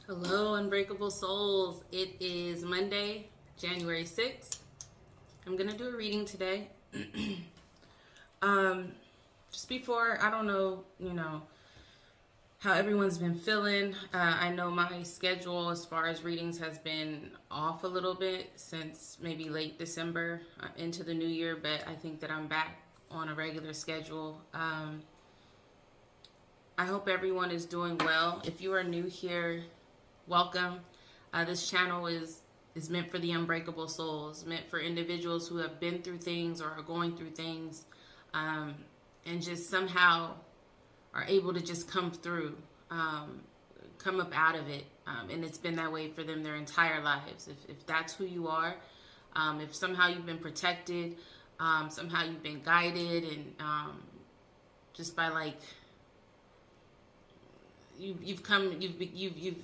Hello, Unbreakable Souls. It is Monday, January 6th. I'm going to do a reading today. um, just before, I don't know, how everyone's been feeling. I know my schedule as far as readings has been off a little bit since maybe late December into the new year, but I think that I'm back on a regular schedule. I hope everyone is doing well. If you are new here, welcome. This channel is meant for the unbreakable souls, meant for individuals who have been through things or are going through things, and just somehow are able to just come through, come up out of it. And it's been that way for them their entire lives. If that's who you are, if somehow you've been protected, somehow you've been guided, and just by like you've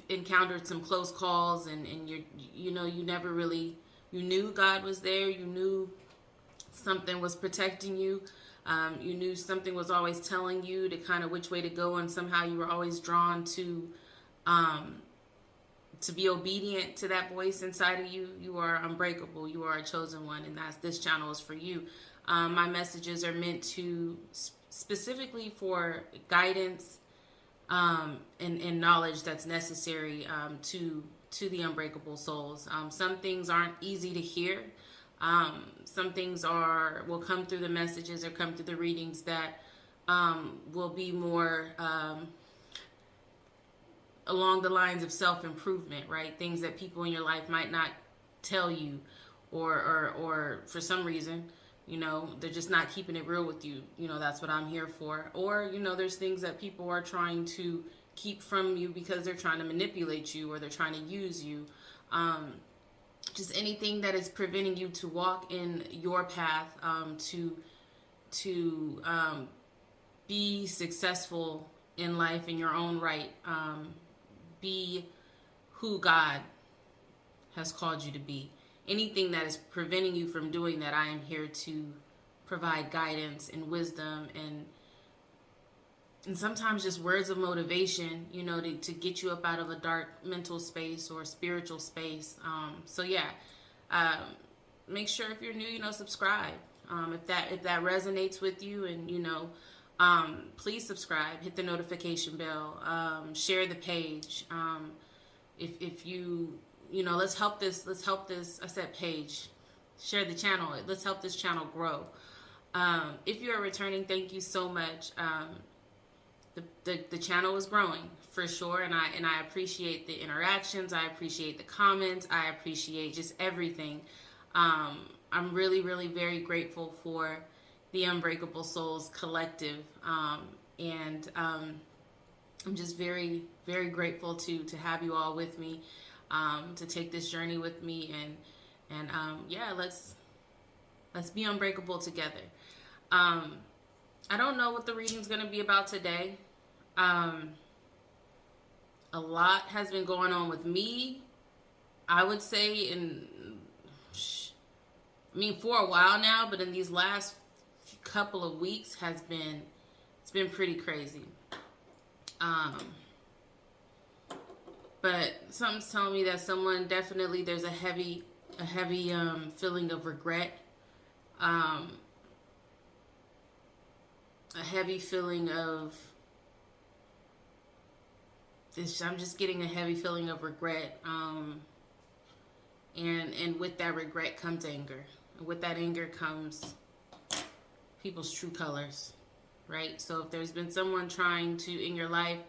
encountered some close calls, and you never really, you knew God was there, you knew something was protecting you, you knew something was always telling you to kind of which way to go, and somehow you were always drawn to be obedient to that voice inside of you. You are unbreakable. You are a chosen one, and this channel is for you. My messages are meant to specifically for guidance, and knowledge that's necessary to the unbreakable souls. Some things aren't easy to hear. Some things will come through the messages or come through the readings that will be more along the lines of self-improvement, right? Things that people in your life might not tell you, or for some reason, they're just not keeping it real with you. That's what I'm here for. Or, there's things that people are trying to keep from you because they're trying to manipulate you, or they're trying to use you. Just anything that is preventing you to walk in your path, to be successful in life in your own right, be who God has called you to be. Anything that is preventing you from doing that, I am here to provide guidance and wisdom, and sometimes just words of motivation, to get you up out of a dark mental space or spiritual space. So yeah, make sure if you're new, subscribe. If that resonates with you, and please subscribe, hit the notification bell, share the page. If you let's help this, I said page, share the channel. Let's help this channel grow. If you are returning, thank you so much. The channel is growing for sure, and I appreciate the interactions. I appreciate the comments. I appreciate just everything. I'm really, really very grateful for the Unbreakable Souls Collective, and I'm just very, very grateful to have you all with me, to take this journey with me, and yeah, let's be unbreakable together. I don't know what the reading's going to be about today. A lot has been going on with me, I would say, for a while now, but in these last couple of weeks it's been pretty crazy. But something's telling me that someone definitely, there's a heavy feeling of regret, a heavy feeling of this. I'm just getting a heavy feeling of regret, and with that regret comes anger, and with that anger comes people's true colors, right? So if there's been someone trying to in your life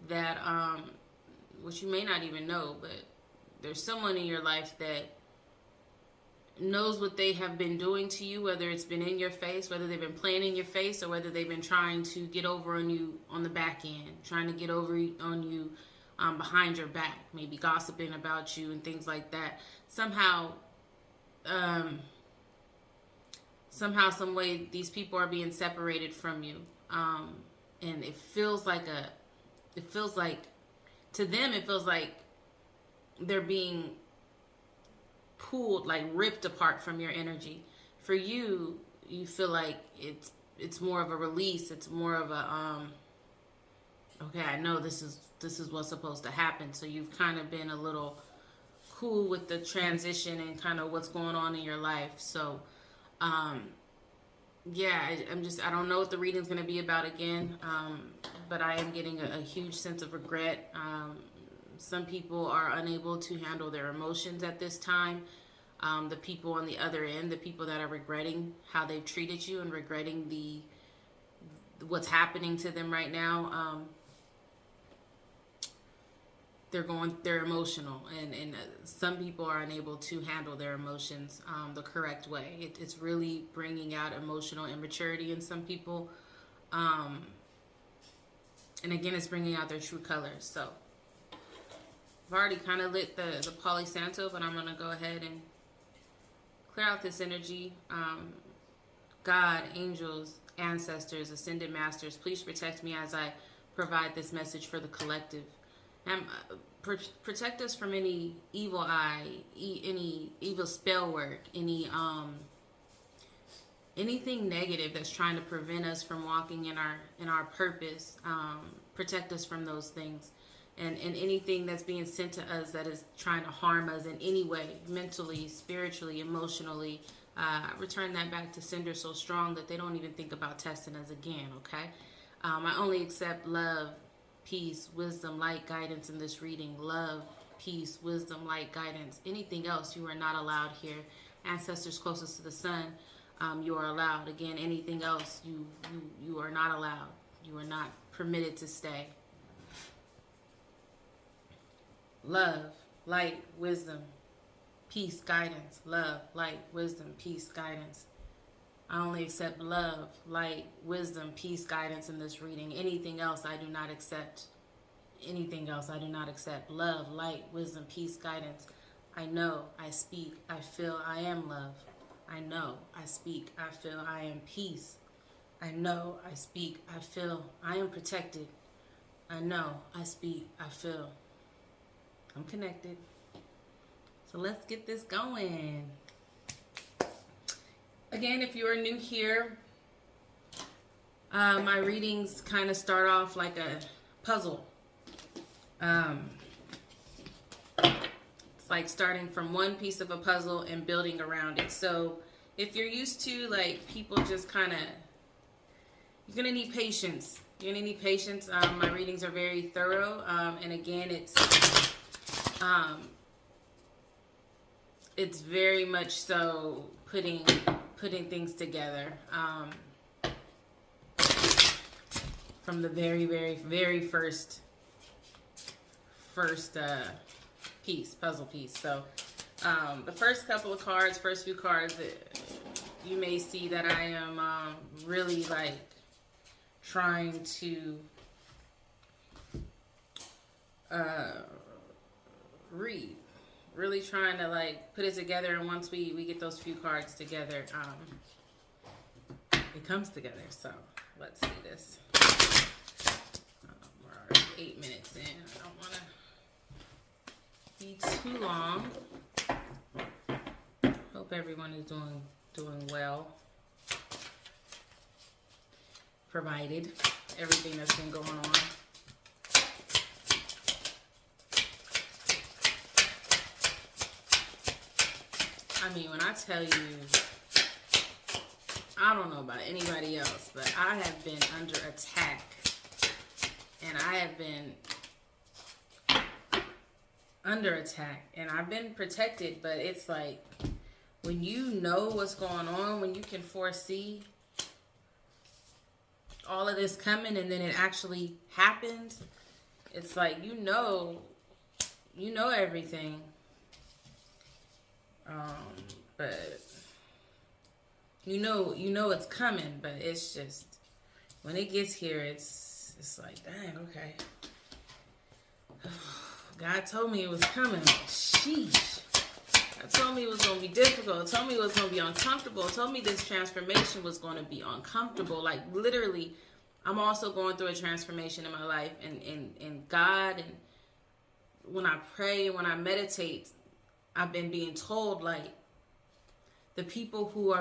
that which you may not even know, but there's someone in your life that knows what they have been doing to you, whether it's been in your face, whether they've been playing in your face, or whether they've been trying to get over on you on the back end, trying to get over on you behind your back, maybe gossiping about you and things like that. Somehow, some way, these people are being separated from you, and it feels like to them, it feels like they're being pulled, like ripped apart from your energy. For you, you feel like it's more of a release. It's more of a okay, I know this is this is what's supposed to happen. So you've kind of been a little cool with the transition and kind of what's going on in your life. So yeah, I don't know what the reading's going to be about again, but I am getting a huge sense of regret. Some people are unable to handle their emotions at this time. The people on the other end, the people that are regretting how they've treated you and regretting what's happening to them right now, they're emotional, and some people are unable to handle their emotions the correct way. It's really bringing out emotional immaturity in some people, and again, it's bringing out their true colors. So I've already kind of lit the Palo Santo, but I'm going to go ahead and clear out this energy. God, angels, ancestors, ascended masters, please protect me as I provide this message for the collective. And protect us from any evil eye, any evil spell work, anything negative that's trying to prevent us from walking in our purpose. Protect us from those things, and anything that's being sent to us that is trying to harm us in any way, mentally, spiritually, emotionally. Return that back to sender so strong that they don't even think about testing us again. Okay, I only accept love, peace, wisdom, light, guidance in this reading. Love, peace, wisdom, light, guidance. Anything else, you are not allowed here. Ancestors closest to the sun, you are allowed. Again, anything else, you are not allowed. You are not permitted to stay. Love, light, wisdom, peace, guidance. Love, light, wisdom, peace, guidance. I only accept love, light, wisdom, peace, guidance in this reading. Anything else I do not accept. Anything else I do not accept. Love, light, wisdom, peace, guidance. I know, I speak, I feel, I am love. I know, I speak, I feel, I am peace. I know, I speak, I feel, I am protected. I know, I speak, I feel, I'm connected. So let's get this going. Again, if you are new here, my readings kind of start off like a puzzle. It's like starting from one piece of a puzzle and building around it. So if you're used to like people just kind of, you're going to need patience. You're going to need patience. My readings are very thorough. And again, it's very much so putting things together from the very first puzzle piece. So the first few cards, you may see that I am really like trying to read. Really trying to like put it together, and once we get those few cards together, it comes together. So let's see this. We're already 8 minutes in. I don't want to be too long. Hope everyone is doing well, provided everything that's been going on. I mean, when I tell you, I don't know about anybody else, but I have been under attack, and I have been under attack, and I've been protected, but it's like, when you know what's going on, when you can foresee all of this coming, and then it actually happens, it's like, you know everything. But you know it's coming, but it's just, when it gets here, it's like, dang, okay. God told me it was coming. Sheesh. God told me it was going to be difficult. Told me it was going to be uncomfortable. Told me this transformation was going to be uncomfortable. Like, literally, I'm also going through a transformation in my life, and God, and when I pray, when I meditate, I've been being told, like, the people who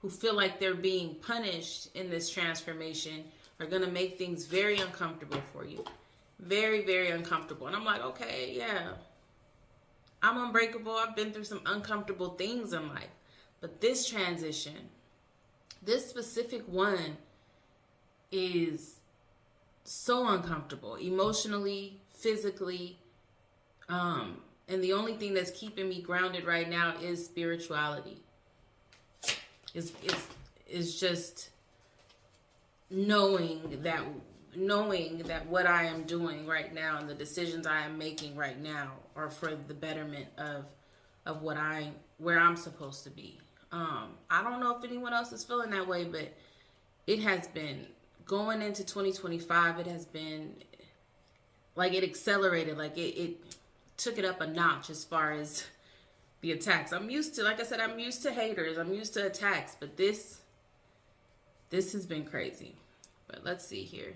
feel like they're being punished in this transformation are going to make things very uncomfortable for you. Very, very uncomfortable. And I'm like, okay, yeah, I'm unbreakable. I've been through some uncomfortable things in life. But this transition, this specific one, is so uncomfortable emotionally, physically. And the only thing that's keeping me grounded right now is spirituality. Is just knowing that what I am doing right now and the decisions I am making right now are for the betterment of where I'm supposed to be. I don't know if anyone else is feeling that way, but it has been going into 2025. It has been like it accelerated, like it took it up a notch as far as the attacks. I'm used to, like I said, I'm used to haters. I'm used to attacks, but this has been crazy. But let's see here.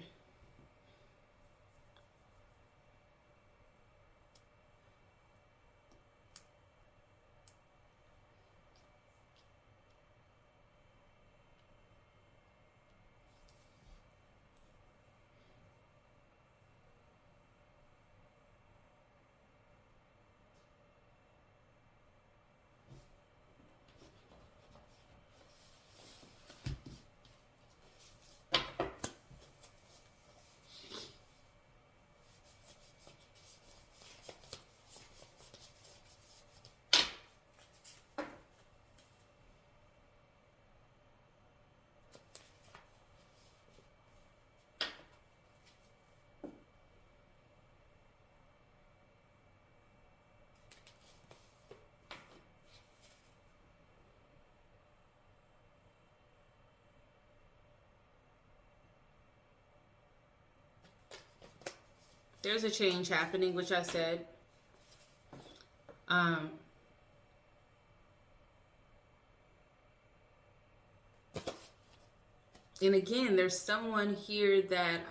There's a change happening, which I said. And again, there's someone here that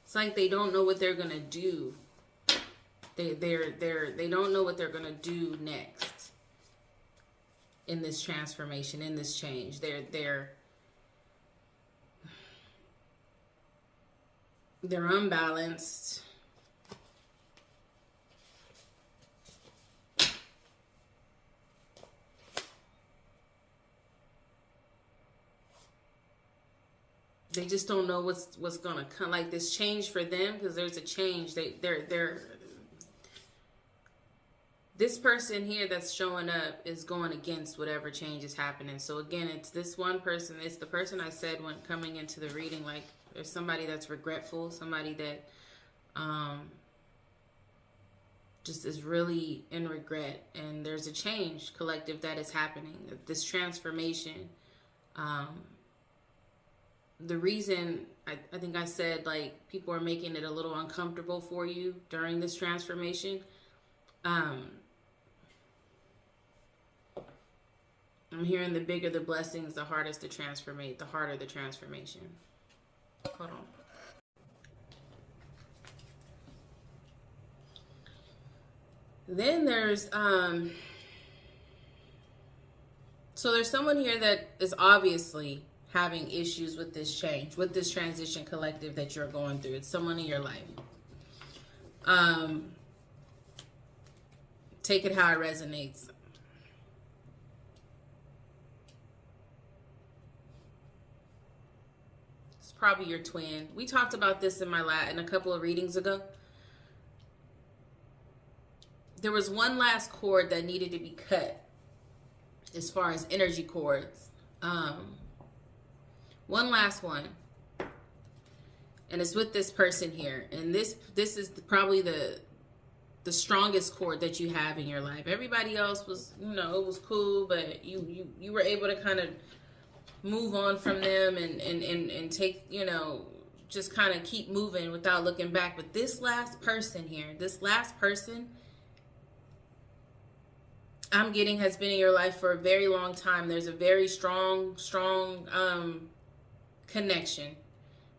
it's like they don't know what they're gonna do. They don't know what they're gonna do next in this transformation, in this change. They're unbalanced. They just don't know what's gonna come, like this change for them, because there's a change. They're this person here that's showing up is going against whatever change is happening. So again, it's this one person. It's the person I said when coming into the reading, like there's somebody that's regretful, somebody that just is really in regret, and there's a change collective that is happening. This transformation. The reason I think I said like people are making it a little uncomfortable for you during this transformation. I'm hearing the bigger the blessings, the hardest to transformate, the harder the transformation. Hold on. Then there's so there's someone here that is obviously having issues with this change, with this transition collective that you're going through. It's someone in your life. Take it how it resonates. It's probably your twin. We talked about this in a couple of readings ago. There was one last cord that needed to be cut as far as energy cords. One last one. And it's with this person here. And this is probably the strongest cord that you have in your life. Everybody else was, it was cool, but you were able to kind of move on from them and take, just kind of keep moving without looking back. But this last person here, I'm getting has been in your life for a very long time. There's a very strong connection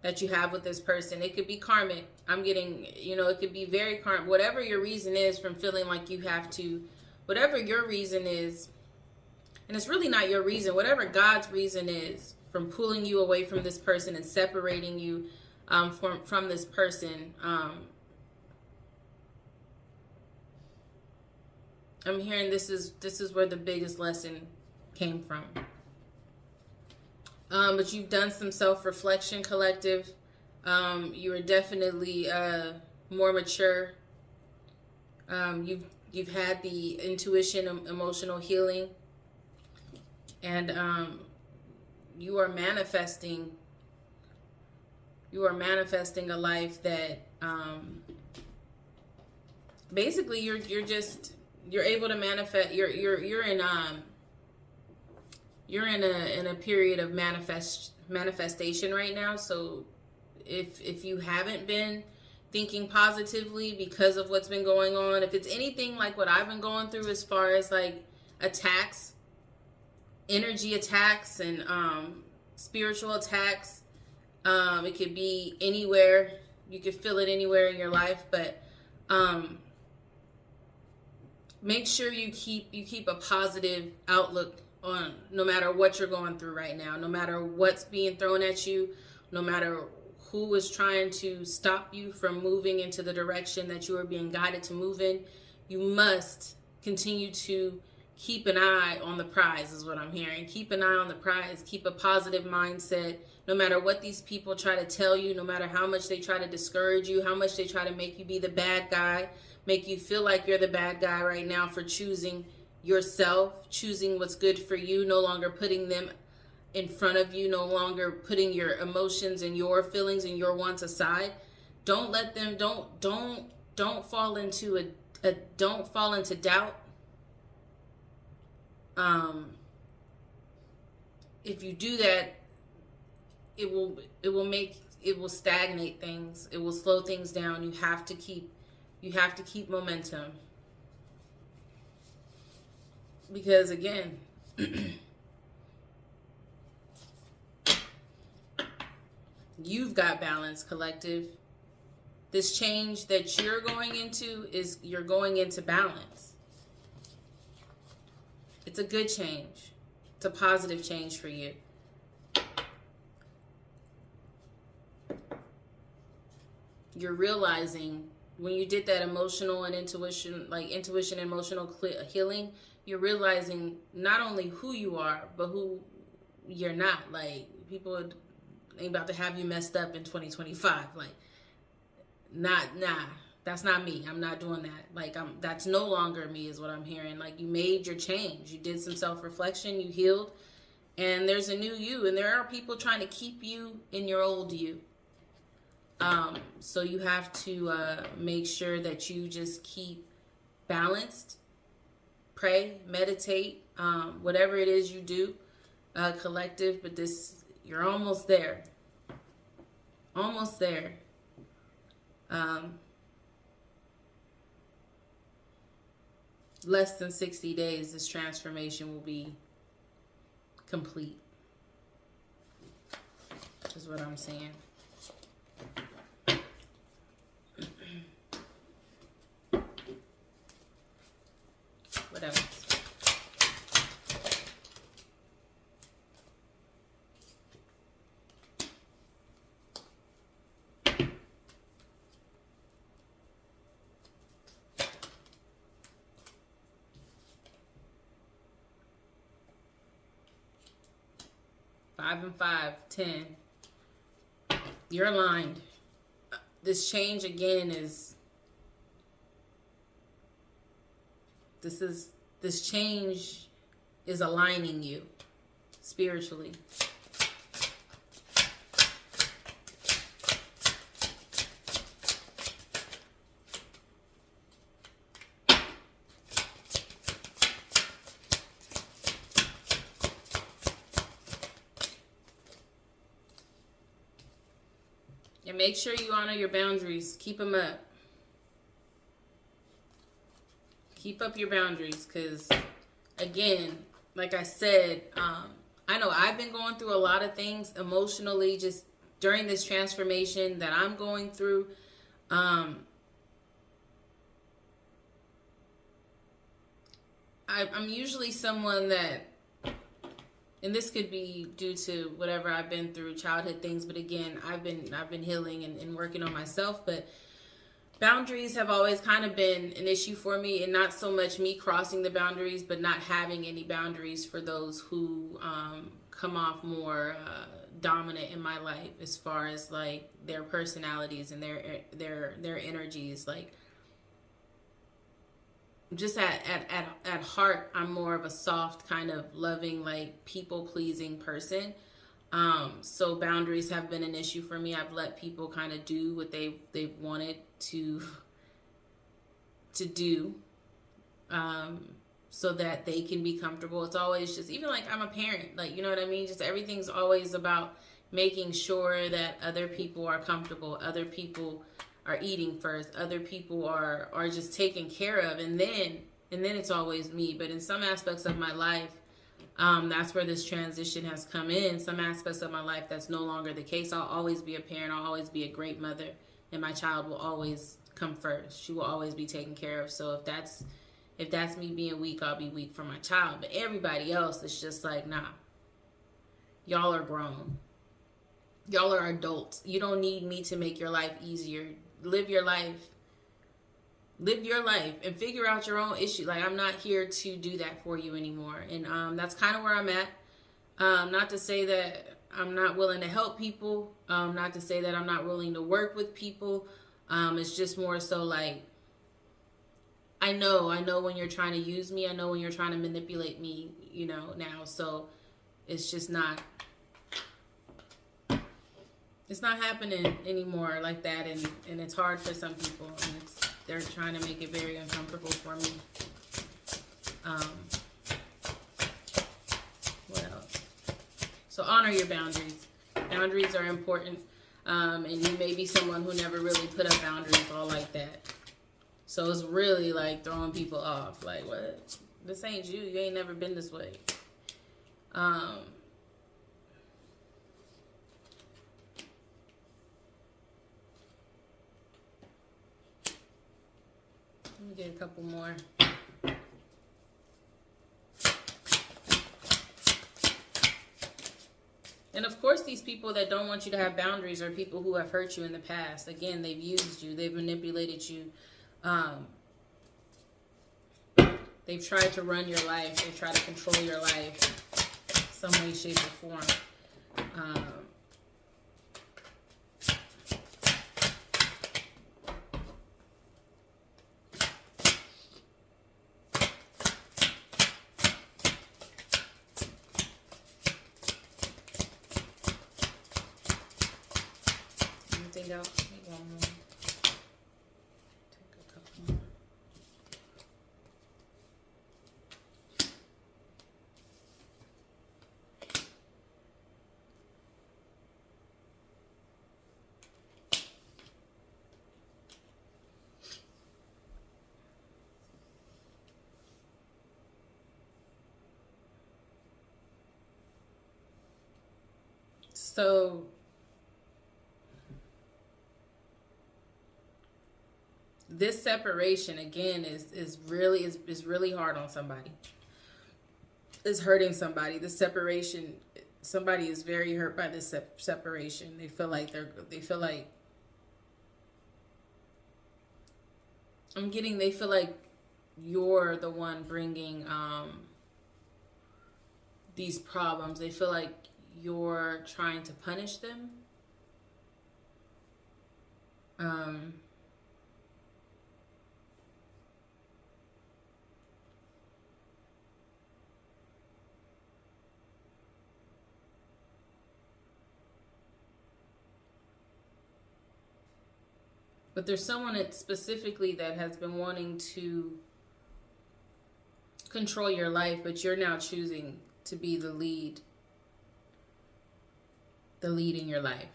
that you have with this person. It could be karmic. I'm getting, it could be very karmic. Whatever your reason is from feeling like you have to, whatever your reason is, and it's really not your reason, whatever God's reason is pulling you away from this person and separating you from this person. I'm hearing this is where the biggest lesson came from. But you've done some self-reflection, collective. You are definitely more mature. You've had the intuition, emotional healing, and you are manifesting. You are manifesting a life that basically you're able to manifest. You're in a period of manifestation right now. So if you haven't been thinking positively because of what's been going on, if it's anything like what I've been going through as far as like attacks, energy attacks, and spiritual attacks, it could be anywhere. You could feel it anywhere in your life, but make sure you keep a positive outlook on no matter what you're going through right now, no matter what's being thrown at you, no matter who is trying to stop you from moving into the direction that you are being guided to move in. You must continue to keep an eye on the prize, is what I'm hearing. Keep an eye on the prize. Keep a positive mindset. No matter what these people try to tell you, no matter how much they try to discourage you, how much they try to make you be the bad guy, make you feel like you're the bad guy right now for choosing yourself, choosing what's good for you, no longer putting them in front of you, no longer putting your emotions and your feelings and your wants aside. Don't let them, don't fall into don't fall into doubt. If you do that, it will stagnate things. It will slow things down. You have to keep momentum. Because again, you've got balance, collective. This change that you're going into you're going into balance. It's a good change. It's a positive change for you. You're realizing when you did that emotional and intuition and emotional healing, you're realizing not only who you are, but who you're not. Like, people ain't about to have you messed up in 2025. Like, that's not me. I'm not doing that. Like, that's no longer me, is what I'm hearing. Like, you made your change. You did some self-reflection. You healed. And there's a new you. And there are people trying to keep you in your old you. So you have to make sure that you just keep balanced. Pray, meditate, whatever it is you do, collective. But you're almost there. Almost there. Less than 60 days, this transformation will be complete. Is what I'm saying. What else? Five and 5, 10. You're aligned. This change again this change is aligning you spiritually. And make sure you honor your boundaries. Keep them up. Keep up your boundaries, because, again, like I said, I know I've been going through a lot of things emotionally just during this transformation that I'm going through. I'm usually someone that and this could be due to whatever I've been through, childhood things. But again, I've been healing and working on myself. But boundaries have always kind of been an issue for me, and not so much me crossing the boundaries, but not having any boundaries for those who come off more dominant in my life, as far as like their personalities and their energies. Like, just at heart, I'm more of a soft, kind of loving, like people pleasing person. So boundaries have been an issue for me. I've let people kind of do what they've wanted to do, so that they can be comfortable. It's always just, even like I'm a parent, like, you know what I mean? Just everything's always about making sure that other people are comfortable, other people are eating first, other people are just taken care of, and then it's always me. But in some aspects of my life, that's where this transition has come in. Some aspects of my life, that's no longer the case. I'll always be a parent. I'll always be a great mother, and my child will always come first. She will always be taken care of. So if that's me being weak, I'll be weak for my child. But everybody else, it's just like, nah, y'all are grown. Y'all are adults. You don't need me to make your life easier. Live your life and figure out your own issue. Like, I'm not here to do that for you anymore. And that's kind of where I'm at. Not to say that I'm not willing to help people, not to say that I'm not willing to work with people. It's just more so like, I know when you're trying to use me. I know when you're trying to manipulate me, now. So it's just not happening anymore like that. And it's hard for some people, and they're trying to make it very uncomfortable for me. What else? So honor your boundaries. Boundaries are important. And you may be someone who never really put up boundaries all like that. So it's really like throwing people off. Like, what? This ain't you. You ain't never been this way. Let me get a couple more. And of course, these people that don't want you to have boundaries are people who have hurt you in the past. Again, they've used you. They've manipulated you. They've tried to run your life. They've tried to control your life some way, shape, or form. Anything else? Maybe one more. Take a couple more. So this separation, again, is really hard on somebody. It's hurting somebody. The separation, somebody is very hurt by this separation. They feel like they feel like you're the one bringing these problems. They feel like you're trying to punish them. But there's someone that specifically that has been wanting to control your life, but you're now choosing to be the lead in your life.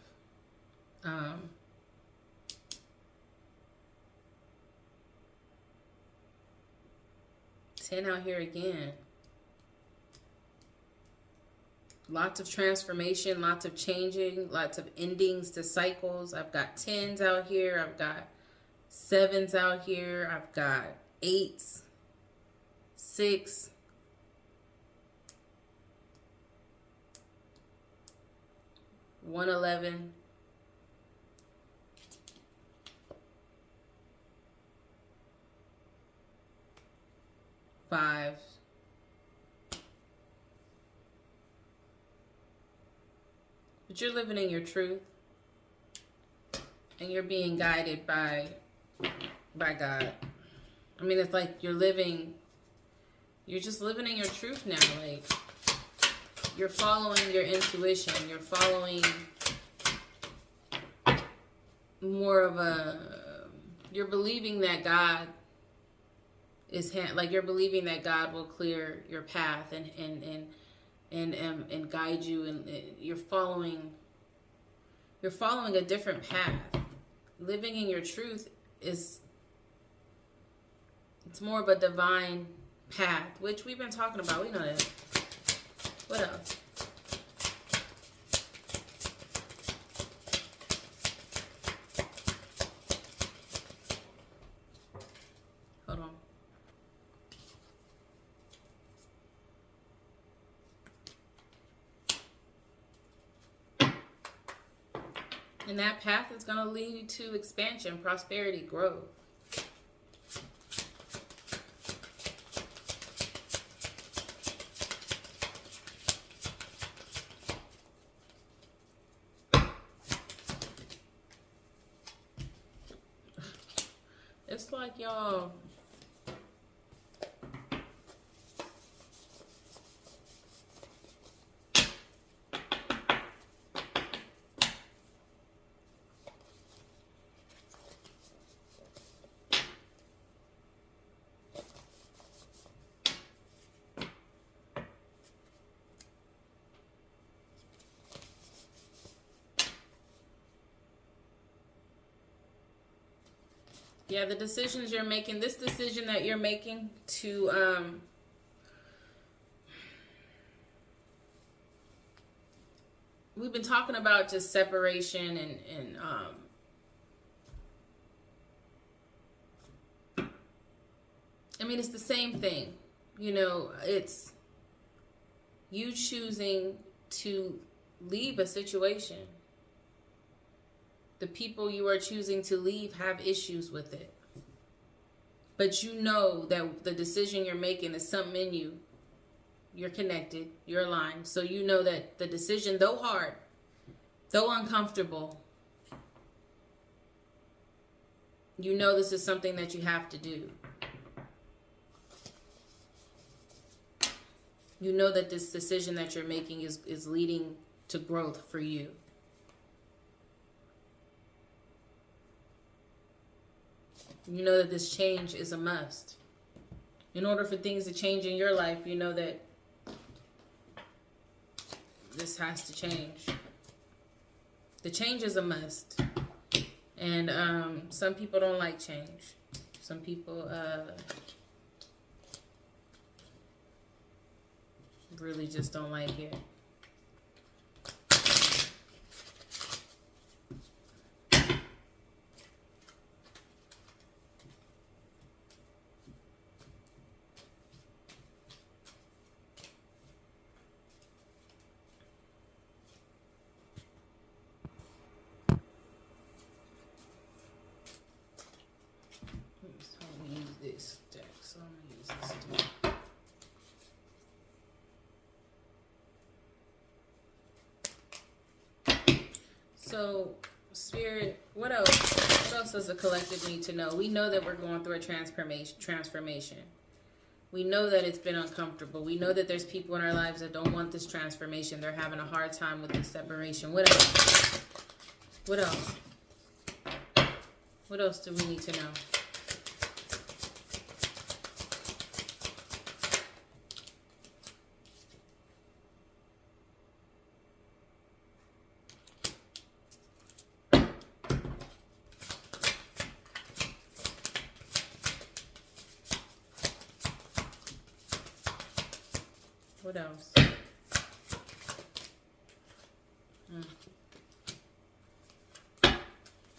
10 out here again. Lots of transformation, lots of changing, lots of endings to cycles. I've got 10s out here. I've got 7s out here. I've got 8s, 6, 111, 5, but you're living in your truth, and you're being guided by God. I mean, it's like you're just living in your truth now. Like, you're following your intuition. You're following more of you're believing that God is, you're believing that God will clear your path and guide you, and you're following a different path. Living in your truth it's more of a divine path, which we've been talking about. We know that. What else? Hold on. And that path is going to lead to expansion, prosperity, growth. It's like y'all, yeah, the decisions you're making, this decision that you're making to, we've been talking about just separation and I mean, it's the same thing. You know, it's you choosing to leave a situation. The people you are choosing to leave have issues with it. But you know that the decision you're making is something in you. You're connected. You're aligned. So you know that the decision, though hard, though uncomfortable, you know this is something that you have to do. You know that this decision that you're making is leading to growth for you. You know that this change is a must. In order for things to change in your life, you know that this has to change. The change is a must. And some people don't like change. Some people really just don't like it. This deck, so I'm gonna use this deck. So, Spirit, what else? What else does the collective need to know? We know that we're going through a transformation. We know that it's been uncomfortable. We know that there's people in our lives that don't want this transformation. They're having a hard time with this separation. What else? What else? What else do we need to know? What else?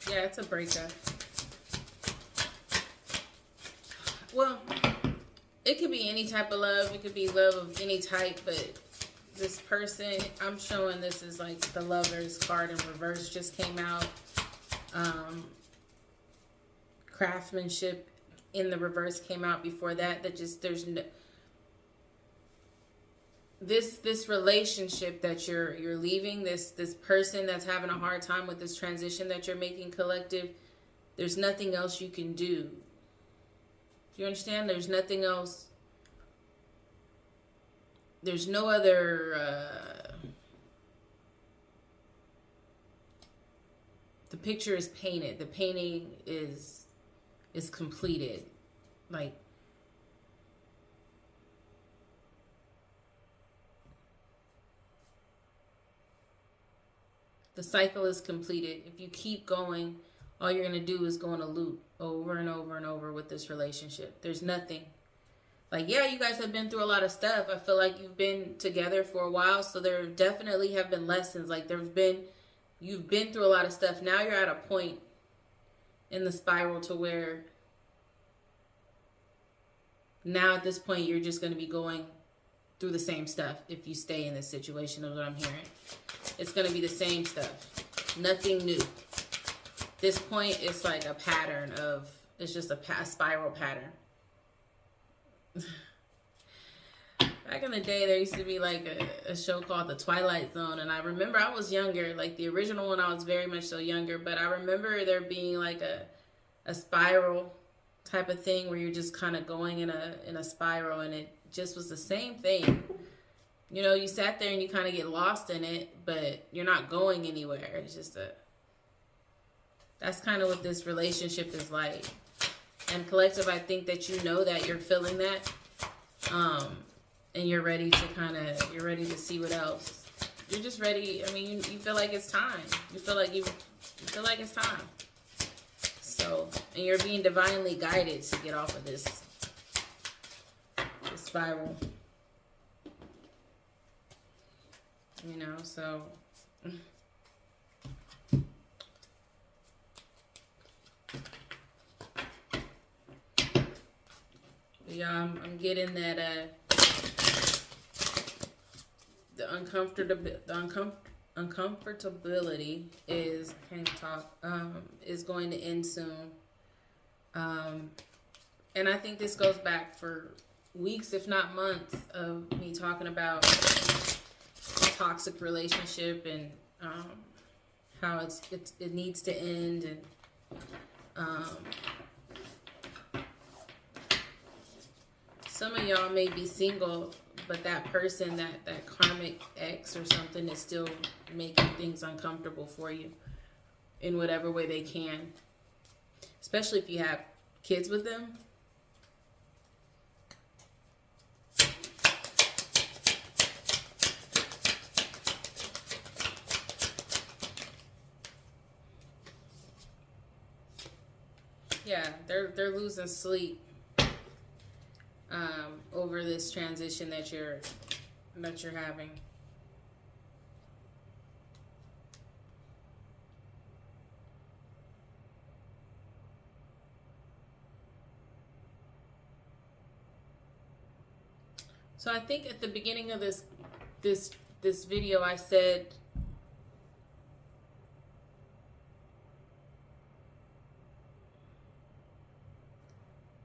Yeah, it's a breakup. Well, it could be any type of love. It could be love of any type, but this person, I'm showing this is like the Lovers card in reverse just came out. Craftsmanship in the reverse came out before that. That just, there's no, this relationship that you're leaving, this person that's having a hard time with this transition that you're making, collective, there's nothing else you can do. Do you understand? There's nothing else. There's no other, the picture is painted. The painting is completed. Like, the cycle is completed. If you keep going, all you're going to do is go on a loop over and over and over with this relationship. There's nothing. Like, yeah, you guys have been through a lot of stuff. I feel like you've been together for a while, so there definitely have been lessons. Like, you've been through a lot of stuff. Now you're at a point in the spiral to where now at this point you're just going to be going through the same stuff if you stay in this situation, is what I'm hearing. It's going to be the same stuff. Nothing new. This point, it's like a pattern of, it's just a spiral pattern. Back in the day, there used to be like a show called The Twilight Zone, and I remember I was younger, like the original one I was very much so younger, but I remember there being like a spiral type of thing where you're just kind of going in a spiral, and it just was the same thing. You know, you sat there and you kind of get lost in it, but you're not going anywhere. It's just that's kind of what this relationship is like. And collective, I think that you know that you're feeling that, and you're ready to you're ready to see what else. You're just ready. I mean, you feel like it's time. You feel like it's time. So, and you're being divinely guided to get off of this spiral. You know, so yeah, I'm getting that the uncomfortability is, I can't even talk, is going to end soon. And I think this goes back for weeks, if not months, of me talking about a toxic relationship and how it needs to end, and some of y'all may be single, but that person, that karmic ex or something, is still making things uncomfortable for you in whatever way they can. Especially if you have kids with them. Yeah, they're losing sleep over this transition that you're having. So I think at the beginning of this video I said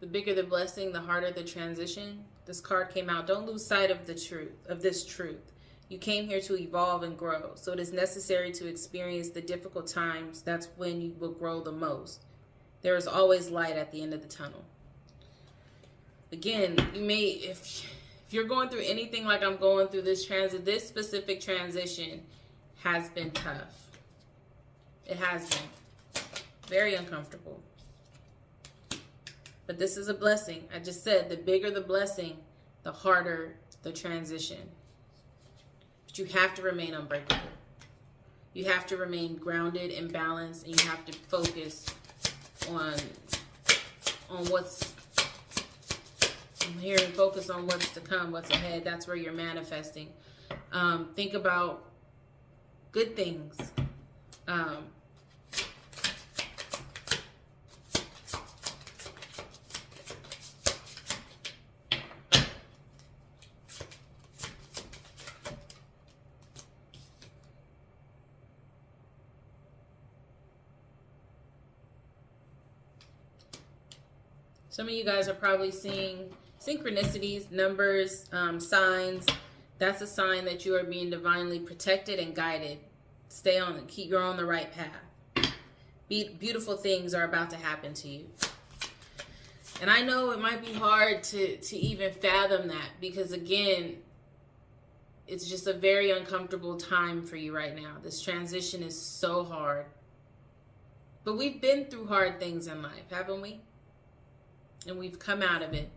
the bigger the blessing, the harder the transition. This card came out. Don't lose sight of the truth, of this truth. You came here to evolve and grow. So it is necessary to experience the difficult times. That's when you will grow the most. There is always light at the end of the tunnel. Again, you may, if you're going through anything like I'm going through this this specific transition has been tough. It has been very uncomfortable. But this is a blessing. I just said the bigger the blessing, the harder the transition. But you have to remain unbreakable. You have to remain grounded and balanced, and you have to focus on what's, I'm hearing focus on what's to come, what's ahead. That's where you're manifesting. Think about good things. Some of you guys are probably seeing synchronicities, numbers, signs. That's a sign that you are being divinely protected and guided. You're on the right path. Beautiful things are about to happen to you. And I know it might be hard to even fathom that, because again, it's just a very uncomfortable time for you right now. This transition is so hard. But we've been through hard things in life, haven't we? And we've come out of it.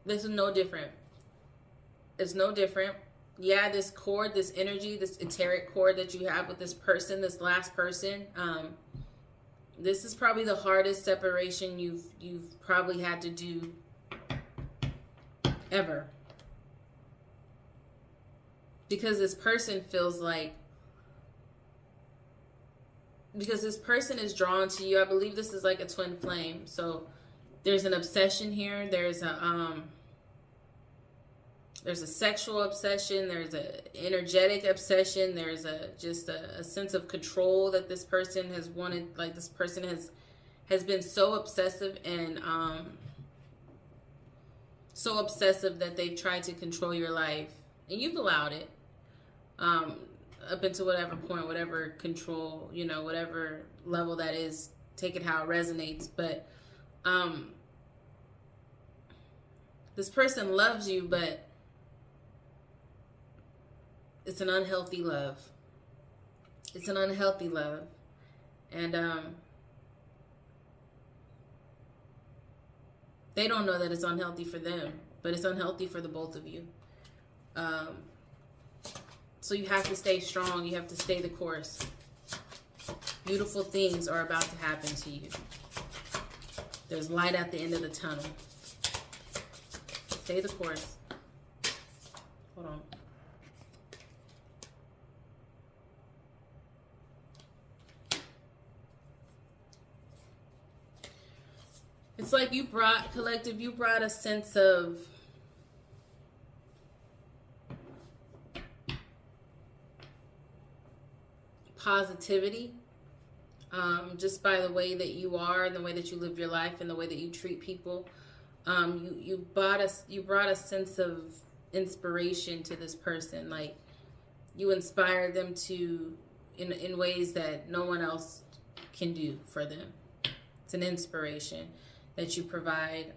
This is no different. It's no different. Yeah, this cord, this energy, this etheric cord that you have with this person, this last person, this is probably the hardest separation you've probably had to do ever. Because this person feels like, because this person is drawn to you. I believe this is like a twin flame. So there's an obsession here. There's a sexual obsession. There's a energetic obsession. There's just a sense of control that this person has wanted. Like this person has been so obsessive and so obsessive that they've tried to control your life, and you've allowed it. Up until whatever point, whatever control, you know, whatever level that is, take it how it resonates. But this person loves you, but it's an unhealthy love. It's an unhealthy love. And they don't know that it's unhealthy for them, but it's unhealthy for the both of you. So you have to stay strong. You have to stay the course. Beautiful things are about to happen to you. There's light at the end of the tunnel. Stay the course. Hold on. It's like you brought a sense of positivity, just by the way that you are and the way that you live your life and the way that you treat people. You brought a sense of inspiration to this person. Like you inspired them to in ways that no one else can do for them. It's an inspiration that you provide.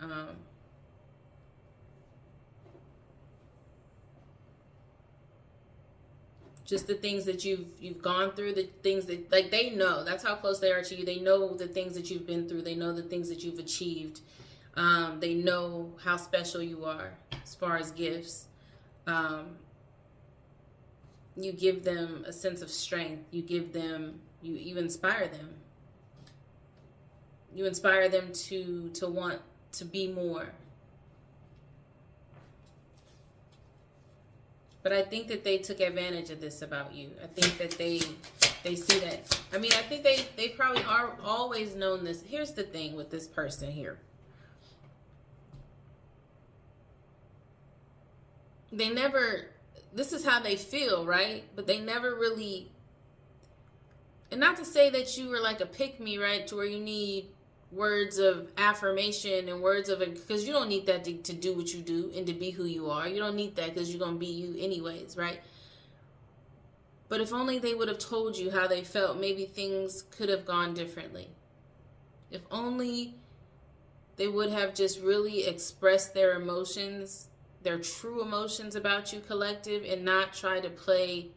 Just the things that you've gone through, the things that, like, they know. That's how close they are to you. They know the things that you've been through. They know the things that you've achieved. They know how special you are as far as gifts. You give them a sense of strength. You inspire them. You inspire them to want to be more. But I think that they took advantage of this about you. I think that they see that. I mean, I think they probably are always known this. Here's the thing with this person here. They never, this is how they feel, right? But they never really, and not to say that you were like a pick-me, right? To where you need words of affirmation and words of, because you don't need that to do what you do and to be who you are. You don't need that because you're going to be you anyways, right? But if only they would have told you how they felt, maybe things could have gone differently. If only they would have just really expressed their emotions, their true emotions about you, collective, and not try to play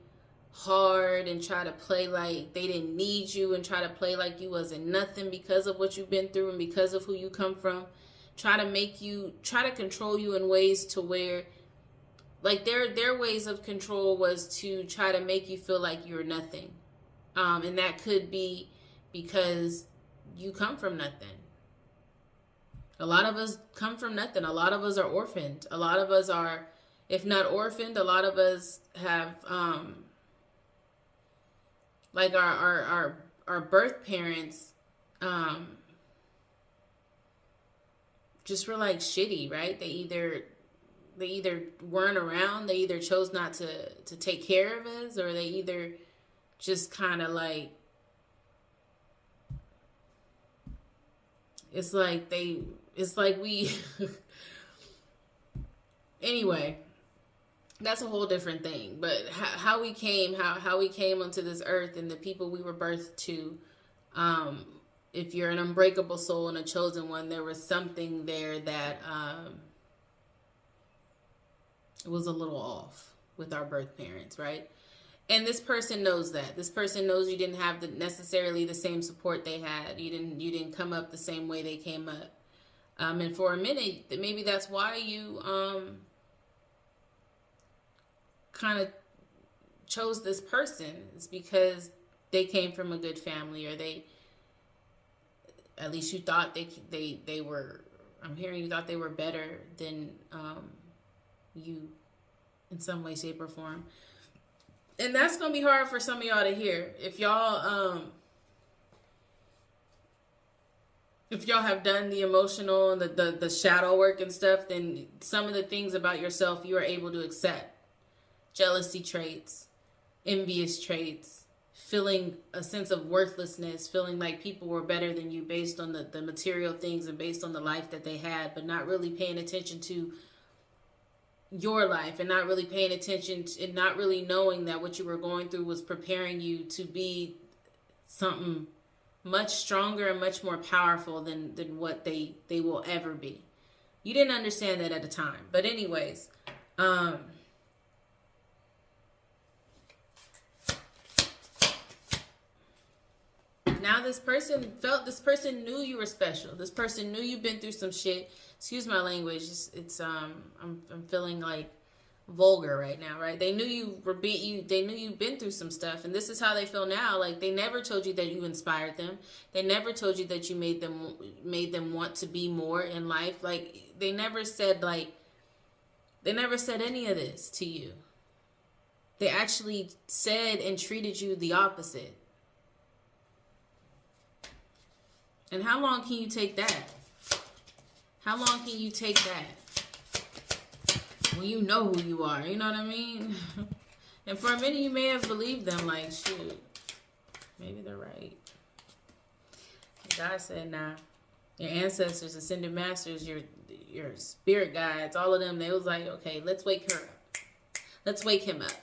hard and try to play like they didn't need you and try to play like you wasn't nothing because of what you've been through and because of who you come from. Try to control you in ways to where, like, their ways of control was to try to make you feel like you're nothing. And that could be because you come from nothing. A lot of us come from nothing. A lot of us are orphaned. A lot of us are, if not orphaned, a lot of us have, like our birth parents, just were like shitty, right? They either weren't around, they either chose not to take care of us, or they either just kind of like, It's like we, anyway, that's a whole different thing. But how we came, how we came onto this earth and the people we were birthed to, if you're an unbreakable soul and a chosen one, there was something there that was a little off with our birth parents, right? And this person knows that. This person knows you didn't have necessarily the same support they had. You didn't come up the same way they came up. And for a minute, maybe that's why you kind of chose this person. It's because they came from a good family, or at least you thought they were. I'm hearing you thought they were better than you in some way, shape, or form. And that's going to be hard for some of y'all to hear. If y'all have done the emotional and the shadow work and stuff, then some of the things about yourself you are able to accept. Jealousy traits, envious traits, feeling a sense of worthlessness, feeling like people were better than you based on the material things and based on the life that they had, but not really paying attention to your life, and not really paying attention and not really knowing that what you were going through was preparing you to be something much stronger and much more powerful than what they will ever be. You didn't understand that at the time. But anyways, now this person knew you were special. This person knew you've been through some shit. Excuse my language. I'm feeling like vulgar right now, right? They knew they knew you've been through some stuff, and this is how they feel now. Like, they never told you that you inspired them. They never told you that you made them want to be more in life. Like, they never said any of this to you. They actually said and treated you the opposite. And how long can you take that? How long can you take that when you know who you are? You know what I mean? And for a minute, you may have believed them, like, shoot, maybe they're right. God said, nah. Your ancestors, ascended masters, your spirit guides, all of them, they was like, okay, let's wake her up. Let's wake him up.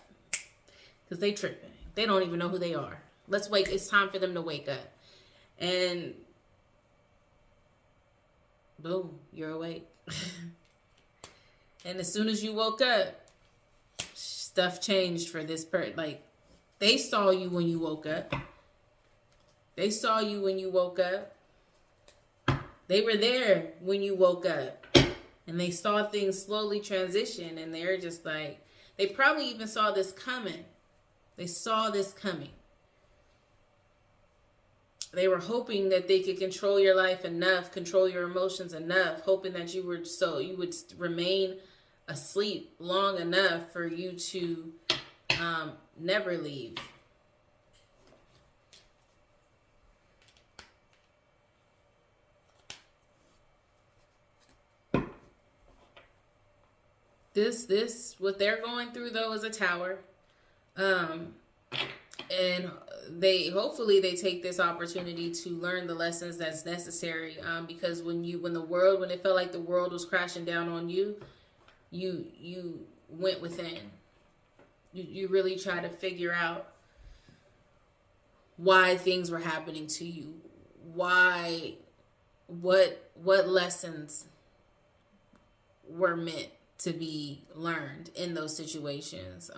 Because they tripping. They don't even know who they are. It's time for them to wake up. And boom, you're awake. And as soon as you woke up, stuff changed for this person. Like, they saw you when you woke up. They saw you when you woke up. They were there when you woke up. And they saw things slowly transition. And they're just like, they probably even saw this coming. They saw this coming. They were hoping that they could control your life enough, control your emotions enough, hoping that you would remain asleep long enough for you to never leave. What they're going through, though, is a tower. And hopefully they take this opportunity to learn the lessons that's necessary. Because when it felt like the world was crashing down on you, you went within. You really try to figure out why things were happening to you. What lessons were meant to be learned in those situations.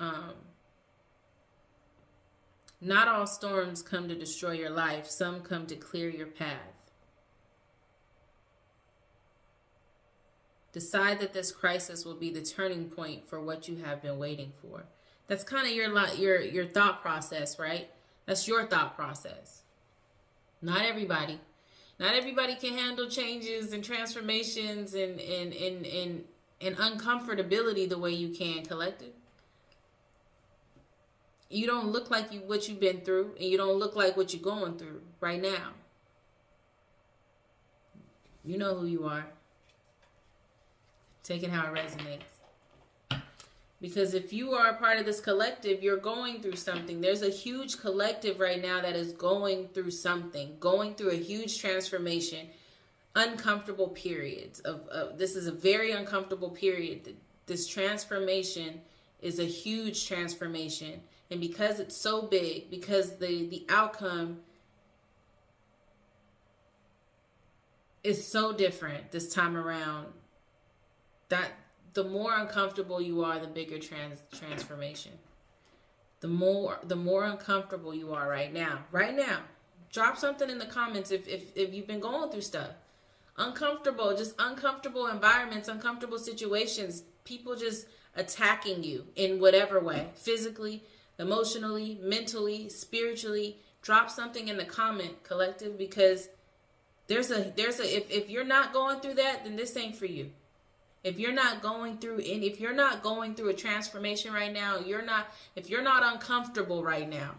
Not all storms come to destroy your life. Some come to clear your path. Decide that this crisis will be the turning point for what you have been waiting for. That's kind of your thought process, right? That's your thought process. Not everybody can handle changes and transformations and uncomfortability the way you can, collective. You don't look like what you've been through, and you don't look like what you're going through right now. You know who you are. Take it how it resonates. Because if you are a part of this collective, you're going through something. There's a huge collective right now that is going through something, going through a huge transformation. uncomfortable periods of this is a very uncomfortable period. This transformation is a huge transformation, and because it's so big, because the outcome is so different this time around, that the more uncomfortable you are, the bigger transformation. The more uncomfortable you are right now. Drop something in the comments if you've been going through stuff. Just uncomfortable environments, uncomfortable situations, people just attacking you in whatever way, physically, emotionally, mentally, spiritually. Drop something in the comment, collective, because if you're not going through that, then this ain't for you. If you're not going through a transformation right now, if you're not uncomfortable right now,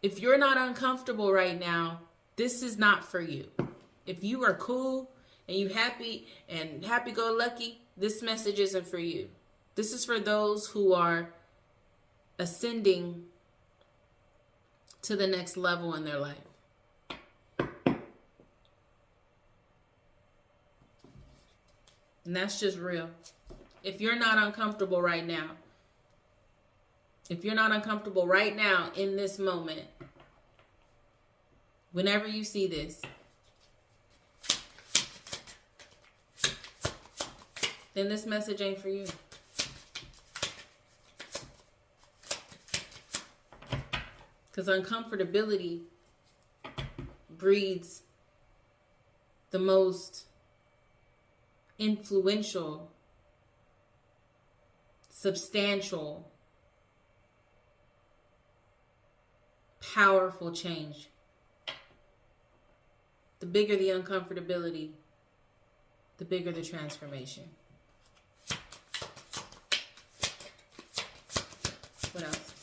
if you're not uncomfortable right now, this is not for you. If you are cool and you happy-go-lucky, this message isn't for you. This is for those who are ascending to the next level in their life. And that's just real. If you're not uncomfortable right now, in this moment, whenever you see this, then this message ain't for you. Because uncomfortability breeds the most influential, substantial, powerful change. The bigger the uncomfortability, the bigger the transformation. What else?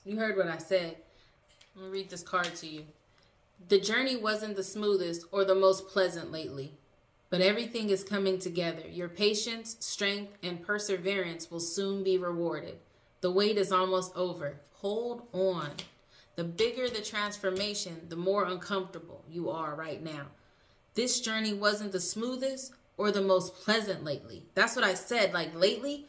You heard what I said. I'm going to read this card to you. The journey wasn't the smoothest or the most pleasant lately, but everything is coming together. Your patience, strength, and perseverance will soon be rewarded. The wait is almost over. Hold on. The bigger the transformation, the more uncomfortable you are right now. This journey wasn't the smoothest or the most pleasant lately. That's what I said. Like lately,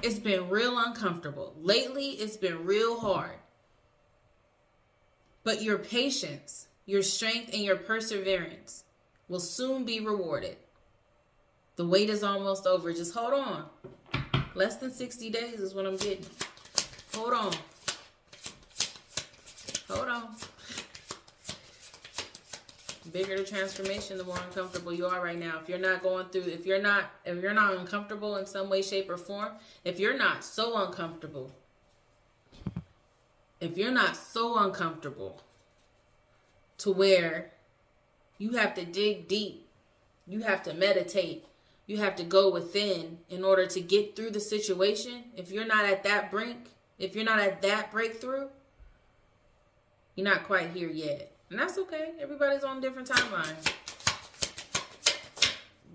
it's been real uncomfortable. Lately, it's been real hard. But your patience, your strength, and your perseverance will soon be rewarded. The wait is almost over. Just hold on. Less than 60 days is what I'm getting. Hold on. Hold on. The bigger the transformation, the more uncomfortable you are right now. If you're not uncomfortable in some way, shape, or form, if you're not so uncomfortable to where you have to dig deep, you have to meditate, you have to go within in order to get through the situation, if you're not at that brink, if you're not at that breakthrough, you're not quite here yet. And that's okay. Everybody's on different timelines.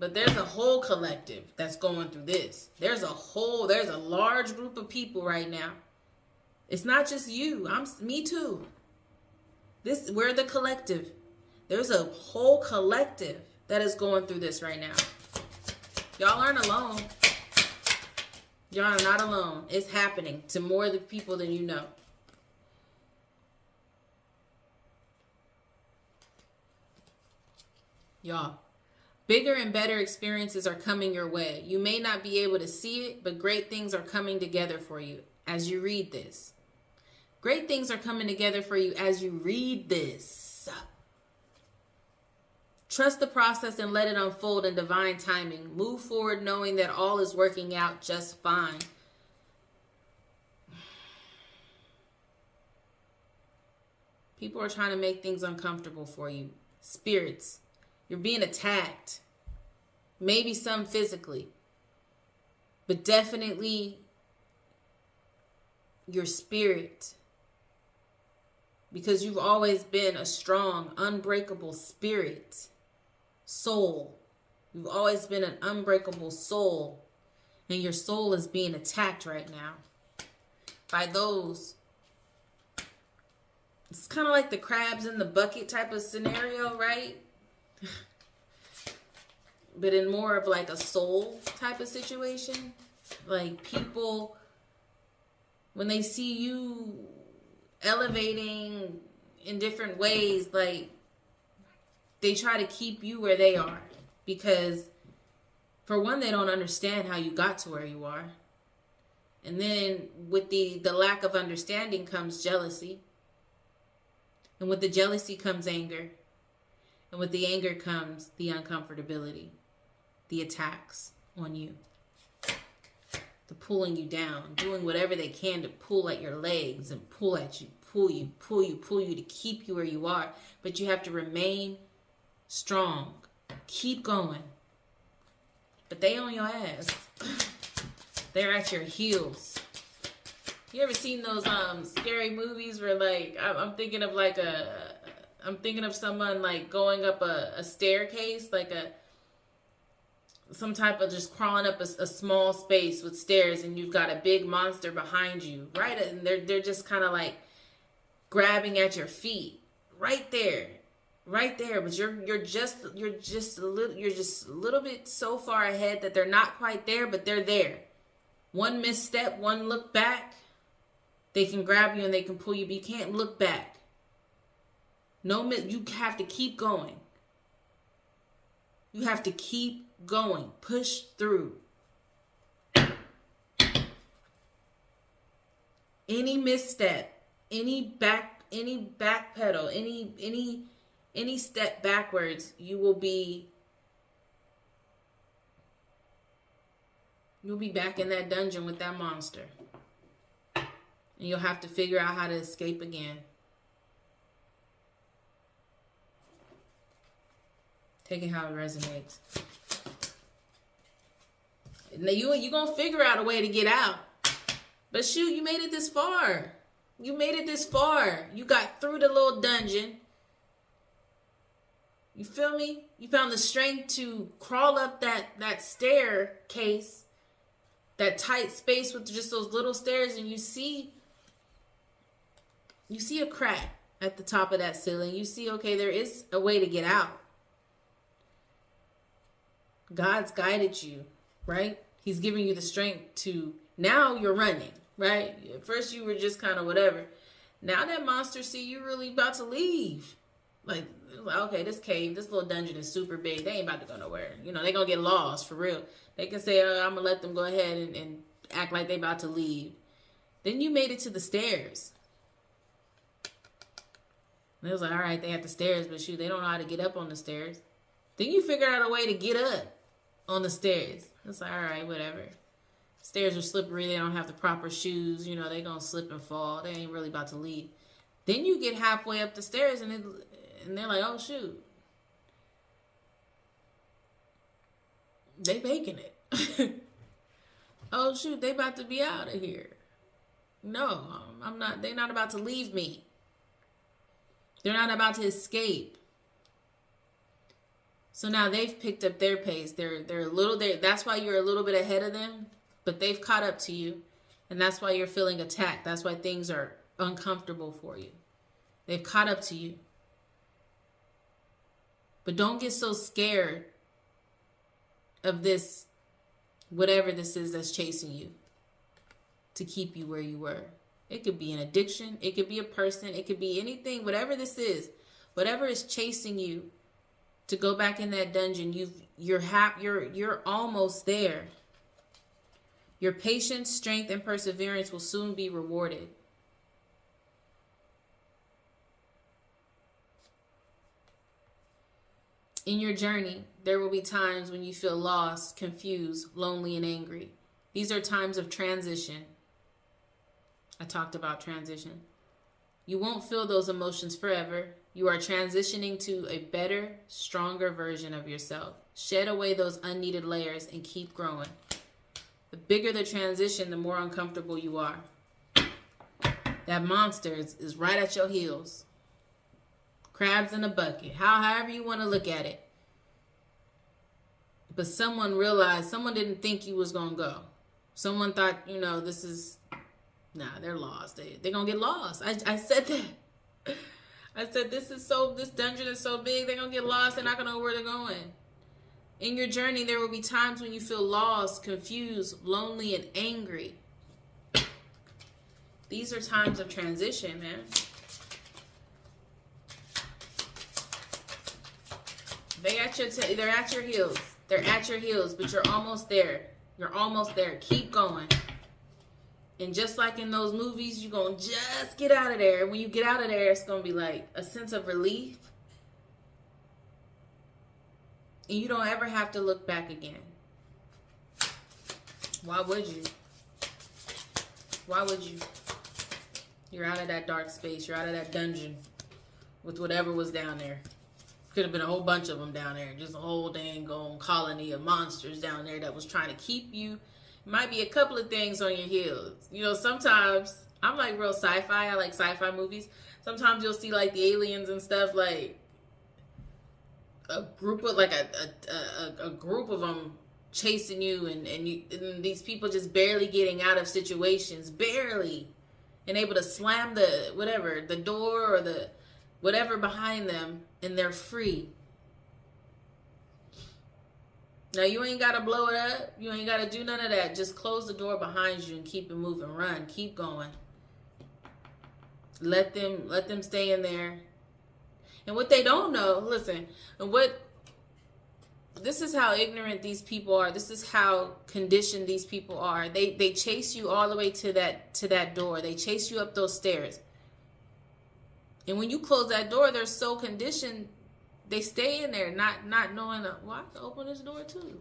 But there's a whole collective that's going through this. There's a large group of people right now. It's not just you. Me too. We're the collective. There's a whole collective that is going through this right now. Y'all aren't alone. Y'all are not alone. It's happening to more of the people than you know. Y'all, bigger and better experiences are coming your way. You may not be able to see it, but great things are coming together for you as you read this. Great things are coming together for you as you read this. Trust the process and let it unfold in divine timing. Move forward knowing that all is working out just fine. People are trying to make things uncomfortable for you. Spirits. You're being attacked. Maybe some physically. But definitely your spirit. because you've always been a strong, unbreakable spirit, soul. You've always been an unbreakable soul, and your soul is being attacked right now by those. It's kind of like the crabs in the bucket type of scenario, right? But in more of like a soul type of situation. Like people, when they see you elevating in different ways, like they try to keep you where they are. Because for one, they don't understand how you got to where you are. And then with the lack of understanding comes jealousy. And with the jealousy comes anger. And with the anger comes the uncomfortability, the attacks on you, the pulling you down, doing whatever they can to pull at your legs and pull at you, pull you to keep you where you are. But you have to remain strong. Keep going. But they on your ass. They're at your heels. You ever seen those scary movies where like I'm thinking of like I'm thinking of someone like going up a staircase, like some type of just crawling up a small space with stairs, and you've got a big monster behind you, right? And they're just kind of like grabbing at your feet, right there, but you're just a little bit so far ahead that they're not quite there, but they're there. One misstep, one look back, they can grab you and they can pull you, but you can't look back. You have to keep going. You have to keep going. Push through. Any misstep, any backpedal, any step backwards, you'll be back in that dungeon with that monster. And you'll have to figure out how to escape again. Take it how it resonates. Now you're going to figure out a way to get out. But shoot, you made it this far. You made it this far. You got through the little dungeon. You feel me? You found the strength to crawl up that staircase, that tight space with just those little stairs, and you see a crack at the top of that ceiling. You see, okay, there is a way to get out. God's guided you, right? He's giving you the strength to, now you're running, right? At first you were just kind of whatever. Now that monster see you really about to leave. Like, okay, this cave, this little dungeon is super big. They ain't about to go nowhere. You know, they gonna get lost for real. They can say, I'm gonna let them go ahead and act like they about to leave. Then you made it to the stairs. And it was like, all right, they at the stairs, but shoot, they don't know how to get up on the stairs. Then you figure out a way to get up on the stairs. It's like, all right, whatever. Stairs are slippery. They don't have the proper shoes. You know, they gonna slip and fall. They ain't really about to leave. Then you get halfway up the stairs and they're like, oh, shoot. They making it. Oh, shoot, they about to be out of here. No, I'm not. They're not about to leave me. They're not about to escape. So now they've picked up their pace. They're a little there. That's why you're a little bit ahead of them, but they've caught up to you. And that's why you're feeling attacked. That's why things are uncomfortable for you. They've caught up to you. But don't get so scared of this, whatever this is that's chasing you to keep you where you were. It could be an addiction. It could be a person. It could be anything. Whatever this is, whatever is chasing you to go back in that dungeon, you're almost there. Your patience, strength, and perseverance will soon be rewarded. In your journey, there will be times when you feel lost, confused, lonely, and angry. These are times of transition. I talked about transition. You won't feel those emotions forever. You are transitioning to a better, stronger version of yourself. Shed away those unneeded layers and keep growing. The bigger the transition, the more uncomfortable you are. That monster is right at your heels. Crabs in a bucket. However you want to look at it. But someone realized, someone didn't think you was going to go. Someone thought, you know, this is, nah, they're lost. They're going to get lost. I said that. I said, this dungeon is so big, they're going to get lost. They're not going to know where they're going. In your journey, there will be times when you feel lost, confused, lonely, and angry. These are times of transition, man. They're at your heels. They're at your heels, but you're almost there. You're almost there. Keep going. And just like in those movies, you're going to just get out of there. And when you get out of there, it's going to be like a sense of relief. And you don't ever have to look back again. Why would you? Why would you? You're out of that dark space. You're out of that dungeon with whatever was down there. Could have been a whole bunch of them down there. Just a whole dang on colony of monsters down there that was trying to keep you. Might be a couple of things on your heels. You know, sometimes I'm like real sci-fi. I like sci-fi movies. Sometimes you'll see like the aliens and stuff, like a group of a group of them chasing you, and these people just barely getting out of situations, barely, and able to slam the door or the whatever behind them, and they're free. Now, you ain't got to blow it up. You ain't got to do none of that. Just close the door behind you and keep it moving. Run. Keep going. Let them stay in there. And what they don't know, listen, this is how ignorant these people are. This is how conditioned these people are. They chase you all the way to that door. They chase you up those stairs. And when you close that door, they're so conditioned, they stay in there, not knowing, well, I can open this door too.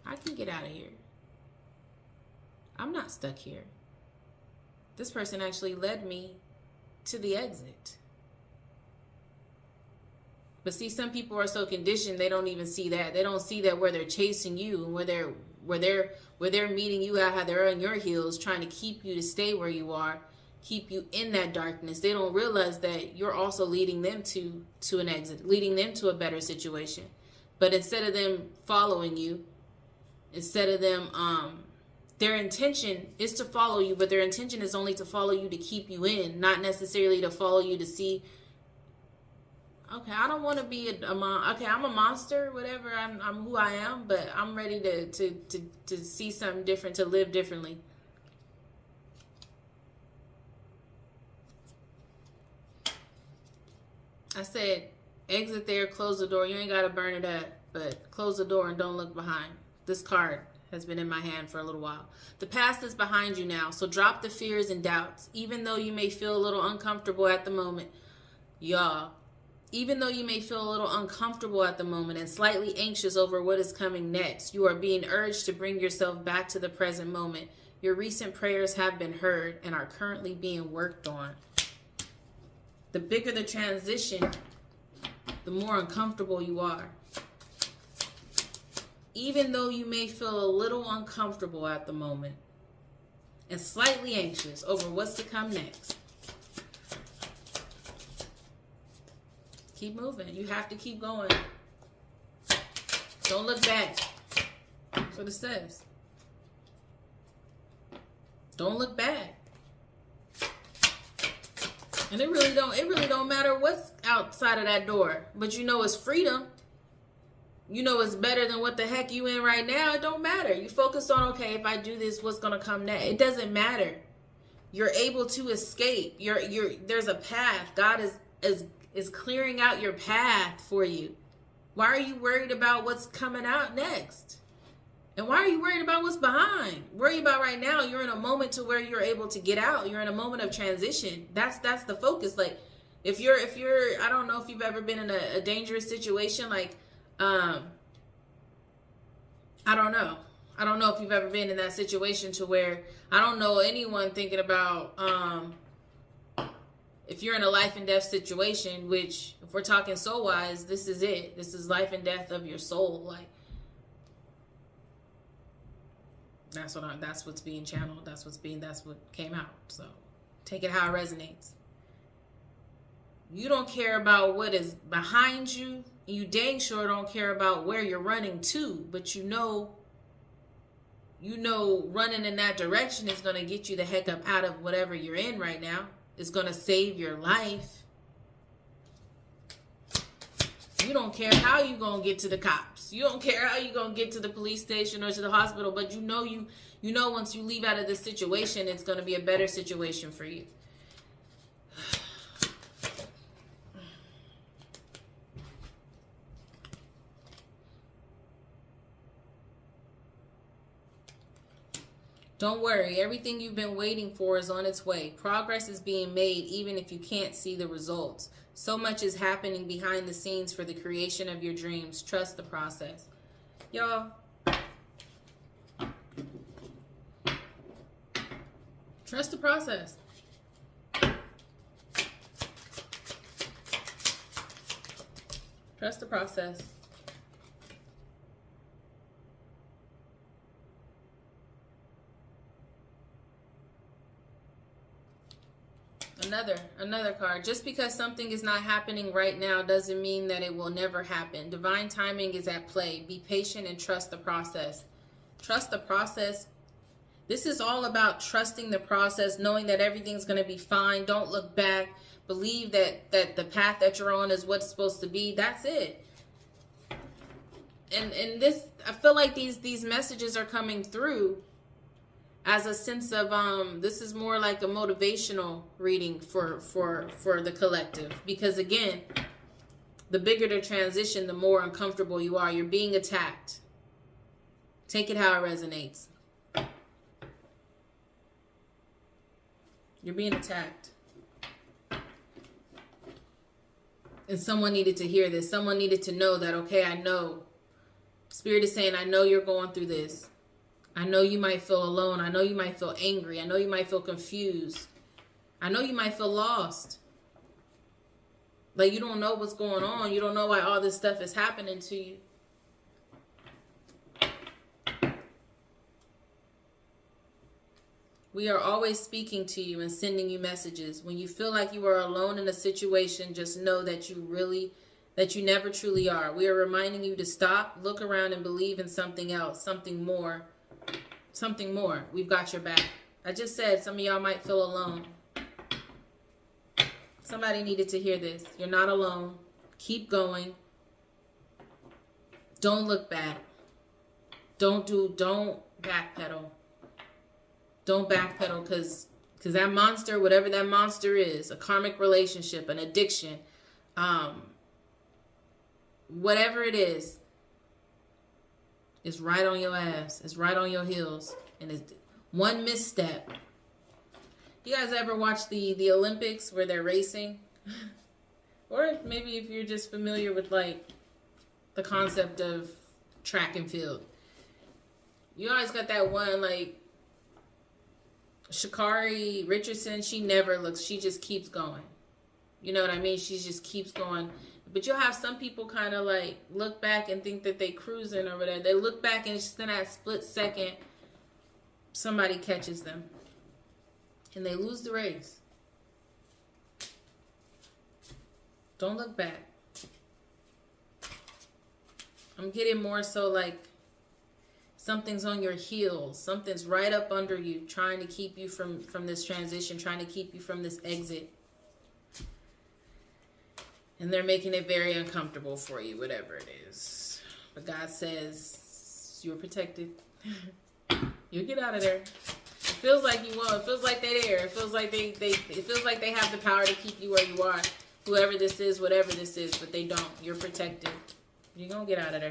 I can get out of here. I'm not stuck here. This person actually led me to the exit. But see, some people are so conditioned, they don't even see that. They don't see that where they're chasing you and where they're meeting you out, how they're on your heels, trying to keep you to stay where you are, keep you in that darkness. They don't realize that you're also leading them to an exit, leading them to a better situation. But instead of them following you, instead of them, their intention is to follow you, but their intention is only to follow you to keep you in, not necessarily to follow you to see, okay, I don't want to be okay, I'm a monster, whatever, I'm who I am, but I'm ready to see something different, to live differently. I said, exit there, close the door. You ain't got to burn it up, but close the door and don't look behind. This card has been in my hand for a little while. The past is behind you now, so drop the fears and doubts. Even though you may feel a little uncomfortable at the moment, even though you may feel a little uncomfortable at the moment and slightly anxious over what is coming next, you are being urged to bring yourself back to the present moment. Your recent prayers have been heard and are currently being worked on. The bigger the transition, the more uncomfortable you are. Even though you may feel a little uncomfortable at the moment and slightly anxious over what's to come next, keep moving. You have to keep going. Don't look back. That's what it says. Don't look back. And it really don't matter what's outside of that door. But you know it's freedom. You know it's better than what the heck you in right now. It don't matter. You focus on, okay, if I do this, what's going to come next? It doesn't matter. You're able to escape. There's a path. God is clearing out your path for you. Why are you worried about what's coming out next? And why are you worried about what's behind? Worry about right now. You're in a moment to where you're able to get out. You're in a moment of transition. That's the focus. Like if you're, I don't know if you've ever been in a dangerous situation. Like, I don't know. I don't know if you've ever been in that situation to where I don't know anyone thinking about, if you're in a life and death situation, which if we're talking soul wise, this is it. This is life and death of your soul. Like, That's what's being channeled. That's what came out. So take it how it resonates. You don't care about what is behind you. You dang sure don't care about where you're running to, but you know running in that direction is going to get you the heck up out of whatever you're in right now. It's going to save your life. You don't care how you're going to get to the cops. You don't care how you're going to get to the police station or to the hospital, but you know once you leave out of this situation, it's going to be a better situation for you. Don't worry, everything you've been waiting for is on its way. Progress is being made even if you can't see the results. So much is happening behind the scenes for the creation of your dreams. Trust the process. Y'all, trust the process. Trust the process. Another card. Just because something is not happening right now doesn't mean that it will never happen. Divine timing is at play. Be patient and trust the process. Trust the process. This is all about trusting the process, knowing that everything's going to be fine. Don't look back. Believe that the path that you're on is what's supposed to be. That's it. And this, I feel like these messages are coming through as a sense of this is more like a motivational reading for the collective, because again, the bigger the transition, the more uncomfortable you are. You're being attacked. Take it how it resonates. You're being attacked. And someone needed to hear this. Someone needed to know that, okay, I know. Spirit is saying, I know you're going through this. I know you might feel alone. I know you might feel angry. I know you might feel confused. I know you might feel lost. Like you don't know what's going on. You don't know why all this stuff is happening to you. We are always speaking to you and sending you messages. When you feel like you are alone in a situation, just know that you never truly are. We are reminding you to stop, look around, and believe in something else, something more. Something more. We've got your back. I just said some of y'all might feel alone. Somebody needed to hear this. You're not alone. Keep going. Don't look back. Don't backpedal. Don't backpedal because that monster, whatever that monster is, a karmic relationship, an addiction, whatever it is right on your ass. It's right on your heels. And it's one misstep. You guys ever watch the Olympics where they're racing? Or maybe if you're just familiar with like the concept of track and field. You always got that one like Sha'Carri Richardson. She never looks. She just keeps going. You know what I mean? She just keeps going. But you'll have some people kind of like look back and think that they cruising or whatever. They look back and just in that split second, somebody catches them. And they lose the race. Don't look back. I'm getting more so like something's on your heels. Something's right up under you trying to keep you from this transition, trying to keep you from this exit. And they're making it very uncomfortable for you, whatever it is. But God says, you're protected. You'll get out of there. It feels like you won't. It feels like they're there. It feels like it feels like they have the power to keep you where you are. Whoever this is, whatever this is, but they don't. You're protected. You're going to get out of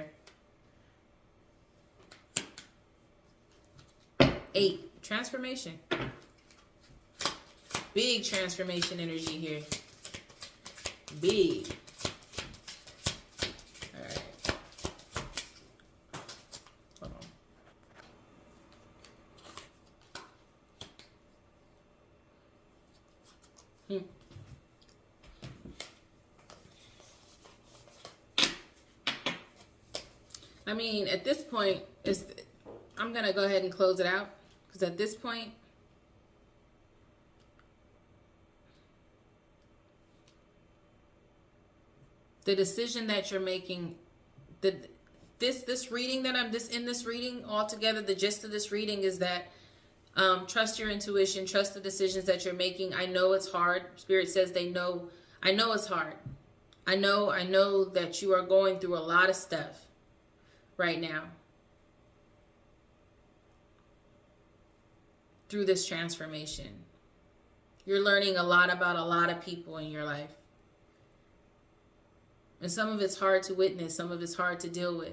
there. 8, transformation. Big transformation energy here. Big. All right. Hold on. I mean, at this point, I'm going to go ahead and close it out, because at this point, the decision that you're making, this reading that in this reading altogether, the gist of this reading is that trust your intuition, trust the decisions that you're making. I know it's hard. Spirit says I know it's hard. I know that you are going through a lot of stuff right now through this transformation. You're learning a lot about a lot of people in your life. And some of it's hard to witness, some of it's hard to deal with.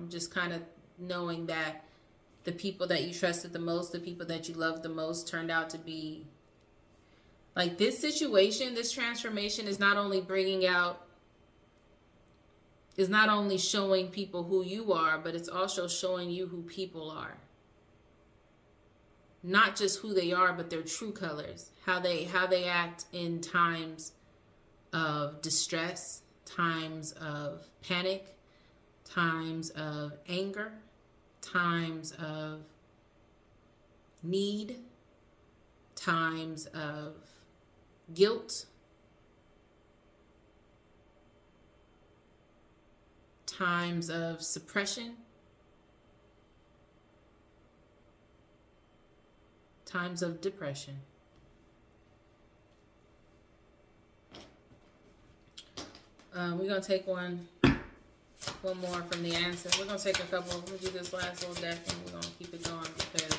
Just kind of knowing that the people that you trusted the most, the people that you loved the most, turned out to be like this situation. This transformation is not only showing people who you are, but it's also showing you who people are. Not just who they are, but their true colors, how they act in times of distress, times of panic, times of anger, times of need, times of guilt, times of suppression, times of depression. We're going to take one more from the answers. We're going to take a couple. We'll do this last little deck and we're going to keep it going because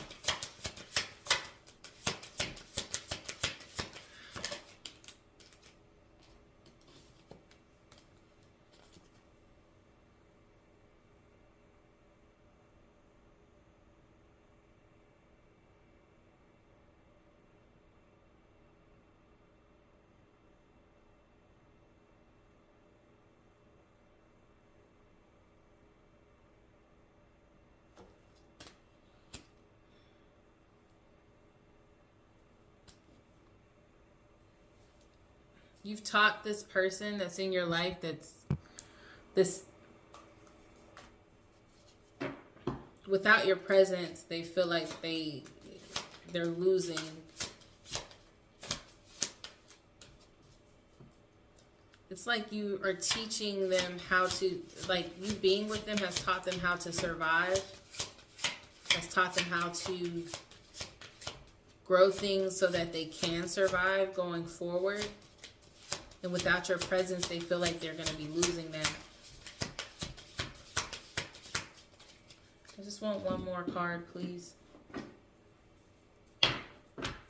you've taught this person that's in your life without your presence, they feel like they're losing. It's like you are teaching them how to, like you being with them has taught them how to survive, has taught them how to grow things so that they can survive going forward. And without your presence, they feel like they're going to be losing that. I just want one more card, please.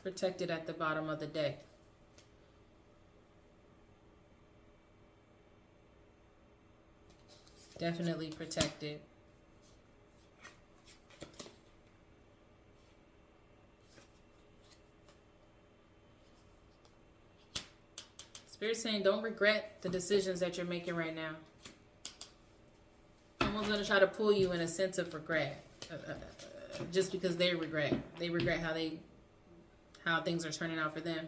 Protected at the bottom of the deck. Definitely protected. Spirit's saying don't regret the decisions that you're making right now. Someone's going to try to pull you in a sense of regret. Just because they regret. They regret how things are turning out for them.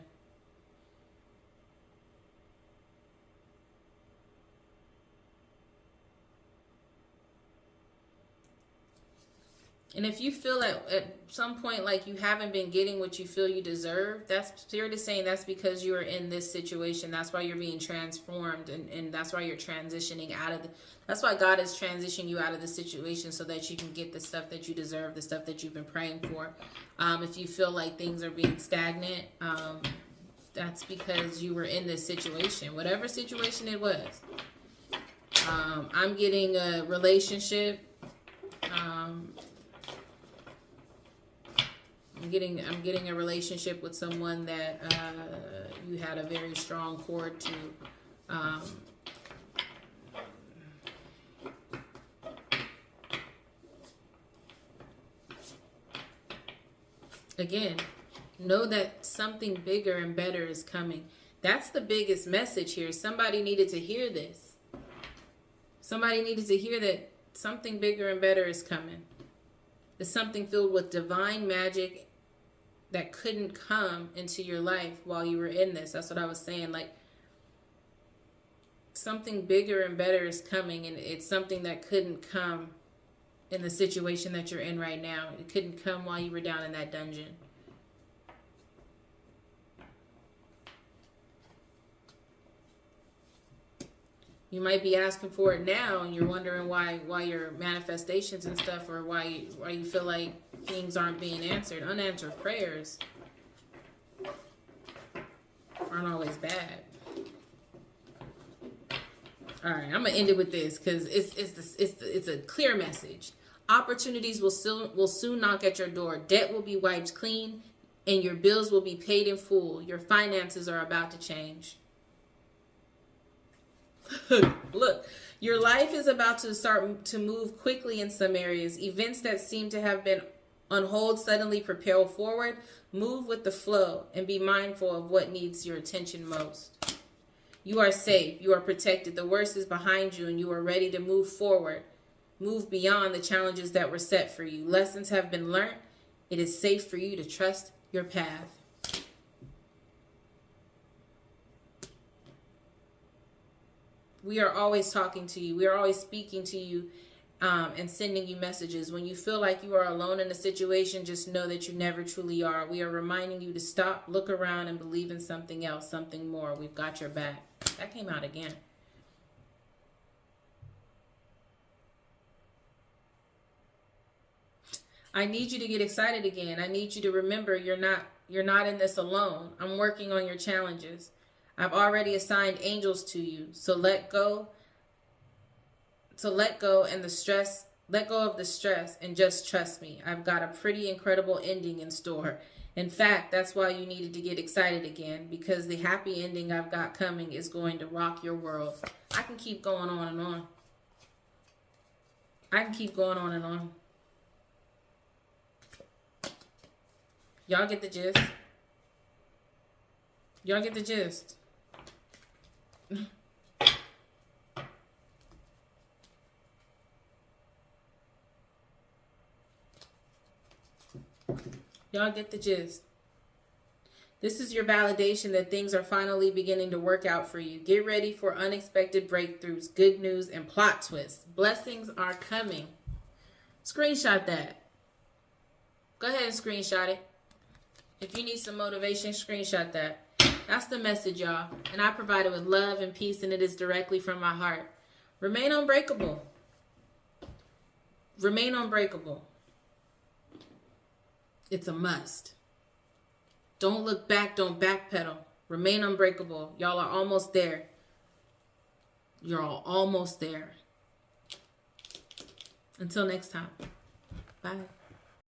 And if you feel at some point like you haven't been getting what you feel you deserve, that's Spirit is saying that's because you are in this situation. That's why you're being transformed, and that's why you're transitioning out of that's why God is transitioning you out of the situation so that you can get the stuff that you deserve, the stuff that you've been praying for. If you feel like things are being stagnant, that's because you were in this situation, whatever situation it was. I'm getting a relationship. I'm getting a relationship with someone that you had a very strong cord to. Again, know that something bigger and better is coming. That's the biggest message here. Somebody needed to hear this. Somebody needed to hear that something bigger and better is coming. It's something filled with divine magic that couldn't come into your life while you were in this. That's what I was saying. Like, something bigger and better is coming, and it's something that couldn't come in the situation that you're in right now. It couldn't come while you were down in that dungeon. You might be asking for it now, and you're wondering why your manifestations and stuff, or why you feel like things aren't being answered. Unanswered prayers aren't always bad. All right, I'm gonna end it with this because it's a clear message. Opportunities will soon knock at your door. Debt will be wiped clean, and your bills will be paid in full. Your finances are about to change. Look, your life is about to start to move quickly in some areas. Events that seem to have been on hold suddenly propel forward. Move with the flow and be mindful of what needs your attention most. You are safe. You are protected. The worst is behind you, and you are ready to move forward. Move beyond the challenges that were set for you. Lessons have been learned. It is safe for you to trust your path. We are always talking to you. We are always speaking to you and sending you messages. When you feel like you are alone in a situation, just know that you never truly are. We are reminding you to stop, look around, and believe in something else, something more. We've got your back. That came out again. I need you to get excited again. I need you to remember you're not in this alone. I'm working on your challenges. I've already assigned angels to you. So let go and let go of the stress and just trust me. I've got a pretty incredible ending in store. In fact, that's why you needed to get excited again, because the happy ending I've got coming is going to rock your world. I can keep going on and on. I can keep going on and on. Y'all get the gist? Y'all get the gist? Y'all get the gist? This is your validation that things are finally beginning to work out for you. Get ready for unexpected breakthroughs, good news, and plot twists. Blessings are coming. Screenshot that. Go ahead and screenshot it. If you need some motivation, screenshot that. That's the message, y'all. And I provide it with love and peace, and it is directly from my heart. Remain unbreakable. Remain unbreakable. It's a must. Don't look back. Don't backpedal. Remain unbreakable. Y'all are almost there. You're all almost there. Until next time. Bye.